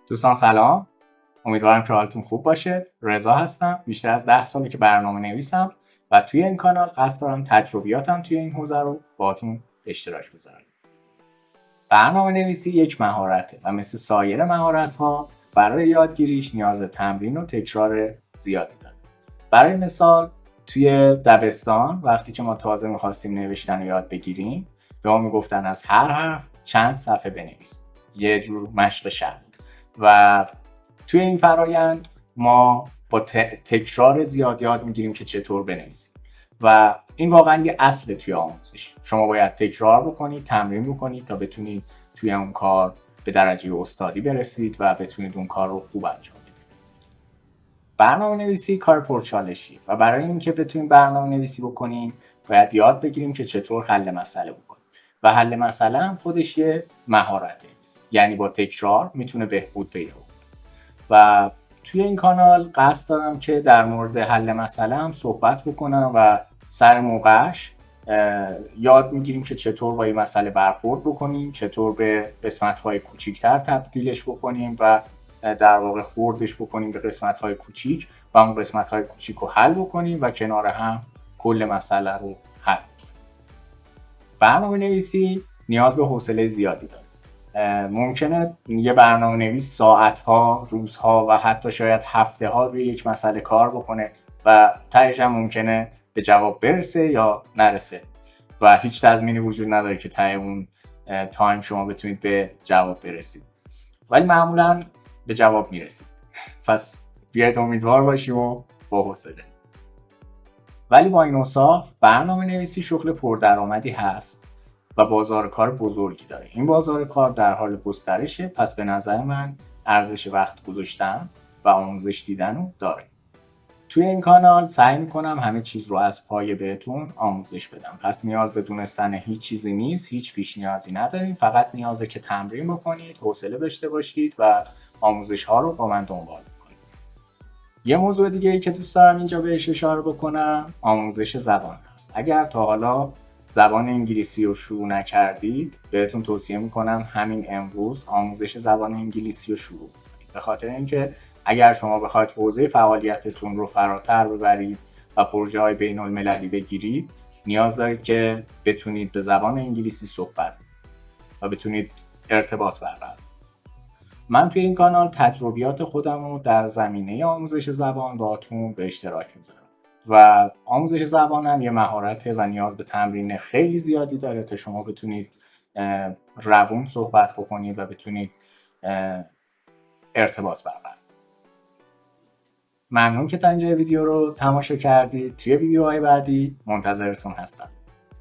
دوستان سلام، امیدوارم که حالتون خوب باشه. رضا هستم، بیشتر از 10 ساله که برنامه نویسم و توی این کانال قصد دارم تجربیاتم توی این حوزه رو باهاتون اشتراک بذارم. برنامه نویسی یک مهارته و مثل سایر مهارت‌ها برای یادگیریش نیاز به تمرین و تکرار زیادی داره. برای مثال توی دبستان وقتی که ما تازه می‌خواستیم نوشتن رو یاد بگیریم، به ما میگفتن از هر حرف چند صفحه بنویس. یه جور مشق شعر. و توی این فرایند ما با تکرار زیاد یاد میگیریم که چطور بنویسیم و این واقعا یه اصل توی آموزش. شما باید تکرار بکنید، تمرین بکنید تا بتونید توی اون کار به درجه استادی برسید و بتونید اون کار رو خوب انجام بدید. برنامه نویسی کار پرچالشیه و برای اینکه بتونیم برنامه نویسی بکنیم باید یاد بگیریم که چطور حل مسئله بکنیم و حل مسئله هم خودش یه مهارته، یعنی با تکرار میتونه بهبود پیدا کنه. و توی این کانال قصد دارم که در مورد حل مسئله هم صحبت بکنم و سر موقعش یاد میگیریم که چطور با این مسئله برخورد بکنیم، چطور به قسمت‌های کوچیک‌تر تبدیلش بکنیم و در واقع خوردش بکنیم به قسمت‌های کوچیک و اون قسمت‌های کوچیک رو حل بکنیم و کنار هم کل مسئله رو حل کنیم. برنامه نویسی نیاز به حوصله زیادی داره. ممکنه یه برنامه نویس ساعت‌ها، روزها و حتی شاید هفته‌ها روی یک مسئله کار بکنه و تهش هم ممکنه به جواب برسه یا نرسه و هیچ تضمینی وجود نداره که ته اون تایم شما بتونید به جواب برسید، ولی معمولاً به جواب میرسید. پس بیاید امیدوار باشیم و با حوصله. ولی با این اوصاف برنامه نویسی شغل پردرآمدی هست و بازار کار بزرگی داره. این بازار کار در حال گسترشه، پس به نظر من ارزش وقت گذاشتن و آموزش دیدن رو داره. توی این کانال سعی میکنم همه چیز رو از پایه بهتون آموزش بدم، پس نیاز به دونستن هیچ چیزی نیست، هیچ پیش نیازی نداریم، فقط نیازه که تمرین بکنید، حوصله داشته باشید و آموزش ها رو با من دنبال بکنید. یه موضوع دیگه ای که دوست دارم اینجا بهش اشاره بکنم آموزش زبان هست. اگر تا حالا زبان انگلیسی رو شروع نکردید، بهتون توصیه میکنم همین امروز آموزش زبان انگلیسی رو شروع کنید، به خاطر اینکه اگر شما بخواید حوزه فعالیتتون رو فراتر ببرید و پروژه های بین المللی بگیرید، نیاز دارید که بتونید به زبان انگلیسی صحبت و بتونید ارتباط برقرار. من توی این کانال تجربیات خودم رو در زمینه آموزش زبان باهاتون به اشتراک میذارم و آموزش زبان هم یه مهارته و نیاز به تمرین خیلی زیادی داره تا شما بتونید روون صحبت بکنید و بتونید ارتباط برقرار. ممنون که تا اینجا ویدیو رو تماشا کردید. توی ویدیوهای بعدی منتظرتون هستم.